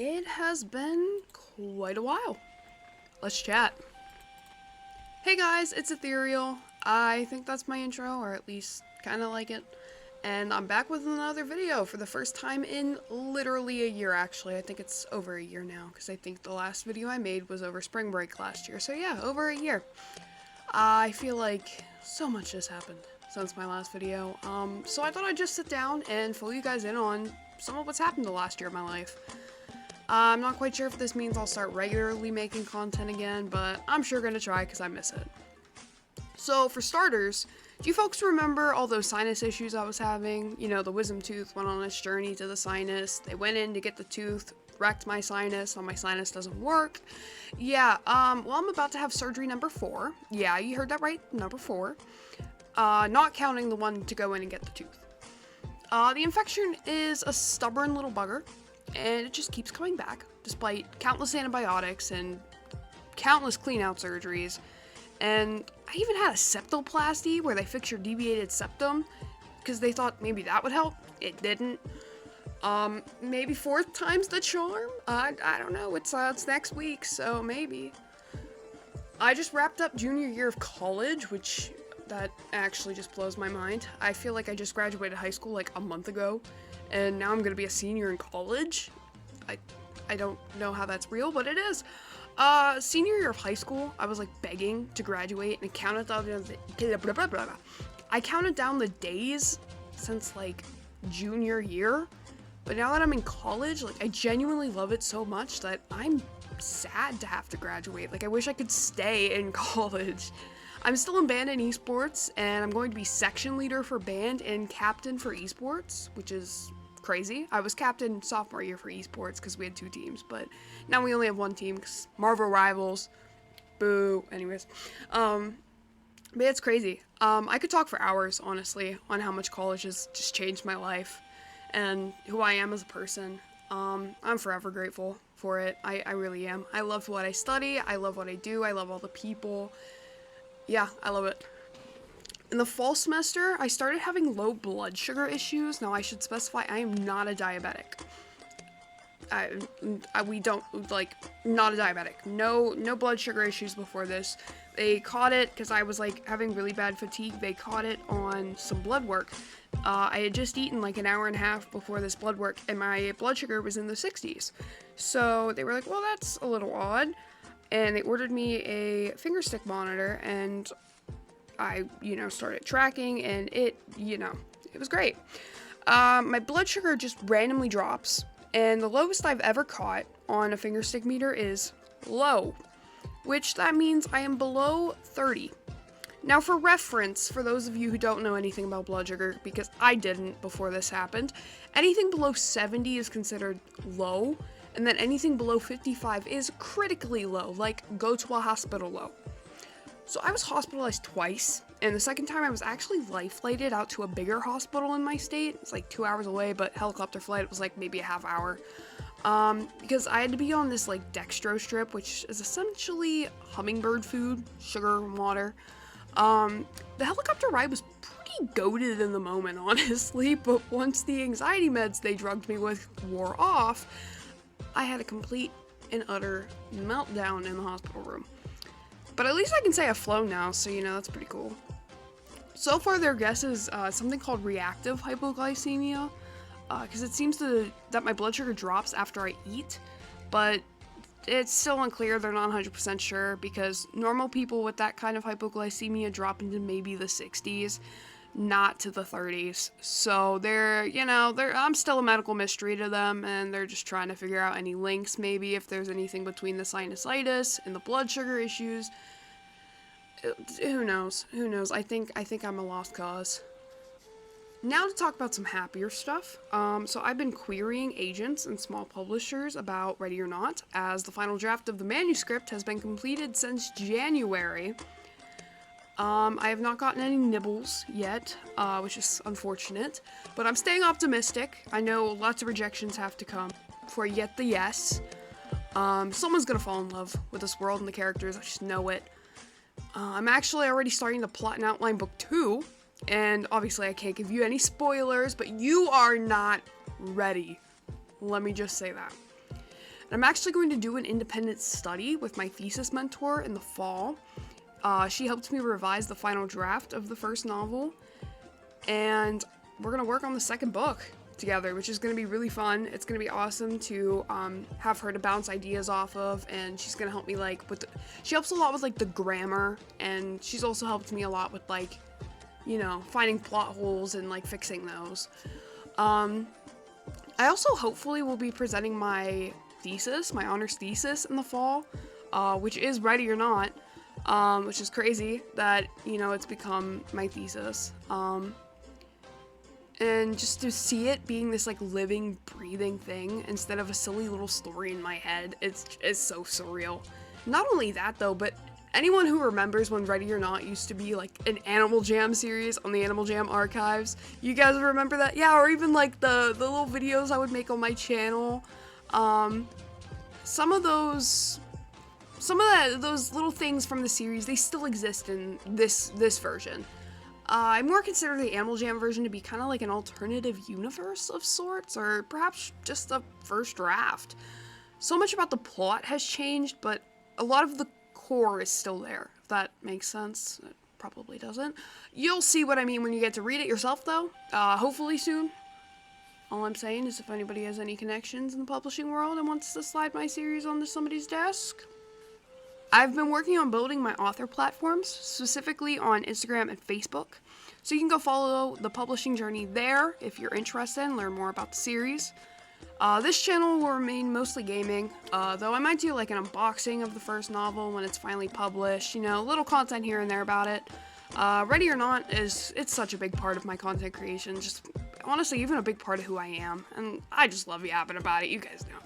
It has been quite a while. Let's chat. Hey guys, it's Ethereal. I think that's my intro, or at least kind of like it. And I'm back with another video for the first time in literally a year, actually. I think it's over a year now, because I think the last video I made was over spring break last year. So yeah, over a year. I feel like so much has happened since my last video. So I thought I'd just sit down and fill you guys in on some of what's happened the last year of my life. I'm not quite sure if this means I'll start regularly making content again, but I'm sure gonna try because I miss it. So for starters, do you folks remember all those sinus issues I was having? You know, the wisdom tooth went on its journey to the sinus. They went in to get the tooth, wrecked my sinus, now my sinus doesn't work. Yeah, well, I'm about to have surgery number 4. Yeah, you heard that right, number 4. Not counting the one to go in and get the tooth. The infection is a stubborn little bugger, and it just keeps coming back, despite countless antibiotics and countless clean-out surgeries. And I even had a septoplasty where they fixed your deviated septum, because they thought maybe that would help. It didn't. Maybe 4th time's the charm? I don't know, it's next week, so maybe. I just wrapped up junior year of college, which, that actually just blows my mind. I feel like I just graduated high school like a month ago, and now I'm gonna be a senior in college. I don't know how that's real, but it is. Senior year of high school, I was like begging to graduate, and I counted down the days since like junior year. But now that I'm in college, like I genuinely love it so much that I'm sad to have to graduate. Like I wish I could stay in college. I'm still in band and esports, and I'm going to be section leader for band and captain for esports, which is crazy. I was captain sophomore year for esports because we had 2 teams, but now we only have 1 team because Marvel rivals. Boo. Anyways, but it's crazy. I could talk for hours, honestly, on how much college has just changed my life and who I am as a person. I'm forever grateful for it. I really am. I love what I study. I love what I do. I love all the people. Yeah, I love it. In the fall semester, I started having low blood sugar issues. Now, I should specify I am not a diabetic. We don't, like, not a diabetic. No blood sugar issues before this. They caught it because I was, like, having really bad fatigue. They caught it on some blood work. I had just eaten, like, an hour and a half before this blood work, and my blood sugar was in the 60s. So they were like, well, that's a little odd. And they ordered me a finger stick monitor, and I, started tracking, and it was great. My blood sugar just randomly drops, and the lowest I've ever caught on a finger stick meter is low, which that means I am below 30. Now, for reference, for those of you who don't know anything about blood sugar, because I didn't before this happened, anything below 70 is considered low, and then anything below 55 is critically low, like go to a hospital low. So I was hospitalized twice, and the second time I was actually life-flighted out to a bigger hospital in my state. It's like 2 hours away, but helicopter flight was like maybe a half hour. Because I had to be on this like dextrose strip, which is essentially hummingbird food, sugar and water. The helicopter ride was pretty goated in the moment, honestly, but once the anxiety meds they drugged me with wore off, I had a complete and utter meltdown in the hospital room. But at least I can say I've flown now, so that's pretty cool. So far their guess is something called reactive hypoglycemia, because it seems that my blood sugar drops after I eat, but it's still unclear. They're not 100% sure, because normal people with that kind of hypoglycemia drop into maybe the 60s, not to the 30s. So I'm still a medical mystery to them, and they're just trying to figure out any links, maybe if there's anything between the sinusitis and the blood sugar issues. Who knows? I think I'm a lost cause. Now to talk about some happier stuff. So I've been querying agents and small publishers about Ready or Not, as the final draft of the manuscript has been completed since January. I have not gotten any nibbles yet, which is unfortunate, but I'm staying optimistic. I know lots of rejections have to come before you get the yes. Someone's gonna fall in love with this world and the characters, I just know it. I'm actually already starting to plot and outline book 2, and obviously I can't give you any spoilers, but you are not ready. Let me just say that. I'm actually going to do an independent study with my thesis mentor in the fall. She helped me revise the final draft of the first novel, and we're going to work on the second book together, which is going to be really fun. It's going to be awesome to have her to bounce ideas off of, and she's going to help me like with she helps a lot with like the grammar, and she's also helped me a lot with like, you know, finding plot holes and like fixing those. I also hopefully will be presenting my thesis, my honors thesis in the fall, which is Ready or Not, which is crazy that, you know, it's become my thesis. And just to see it being this like living, breathing thing instead of a silly little story in my head, it's so surreal. Not only that though, but anyone who remembers when Ready or Not used to be like an Animal Jam series on the Animal Jam archives, you guys remember that? Yeah, or even like the little videos I would make on my channel. Some of those little things from the series, they still exist in this version. I more consider the Animal Jam version to be kind of like an alternative universe of sorts, or perhaps just a first draft. So much about the plot has changed, but a lot of the core is still there, if that makes sense. It probably doesn't. You'll see what I mean when you get to read it yourself, though. Hopefully soon. All I'm saying is if anybody has any connections in the publishing world and wants to slide my series onto somebody's desk. I've been working on building my author platforms, specifically on Instagram and Facebook, so you can go follow the publishing journey there if you're interested and learn more about the series. This channel will remain mostly gaming, though I might do like an unboxing of the first novel when it's finally published, you know, little content here and there about it. Ready or Not it's such a big part of my content creation, just honestly even a big part of who I am, and I just love yapping about it, you guys know.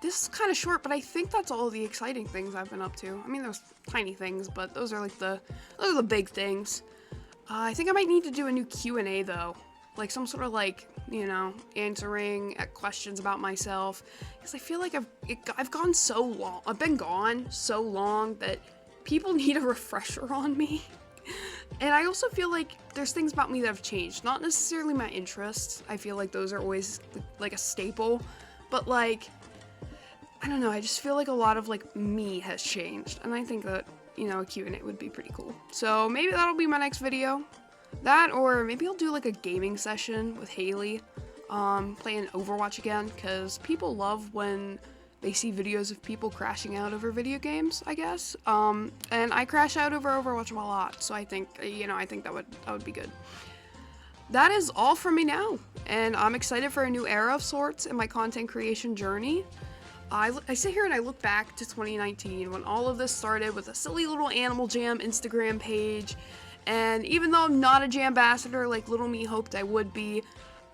This is kind of short, but I think that's all the exciting things I've been up to. I mean, there's tiny things, but those are like those are the big things. I think I might need to do a new Q&A though, like some sort of like, you know, answering questions about myself, because I feel like I've gone so long. I've been gone so long that people need a refresher on me. And I also feel like there's things about me that have changed, not necessarily my interests. I feel like those are always like a staple, but like, I don't know, I just feel like a lot of like me has changed, and I think that, you know, a Q&A would be pretty cool. So maybe that'll be my next video. That, or maybe I'll do like a gaming session with Haley, playing Overwatch again, because people love when they see videos of people crashing out over video games, I guess. And I crash out over Overwatch a lot, so I think, you know, I think that would be good. That is all from me now, and I'm excited for a new era of sorts in my content creation journey. I sit here and I look back to 2019 when all of this started with a silly little Animal Jam Instagram page, and even though I'm not a Jam ambassador like little me hoped I would be,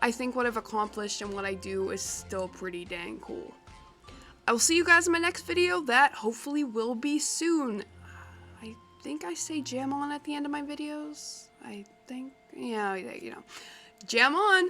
I think what I've accomplished and what I do is still pretty dang cool. I will see you guys in my next video that hopefully will be soon. I think I say jam on at the end of my videos. I think, yeah, you know, jam on!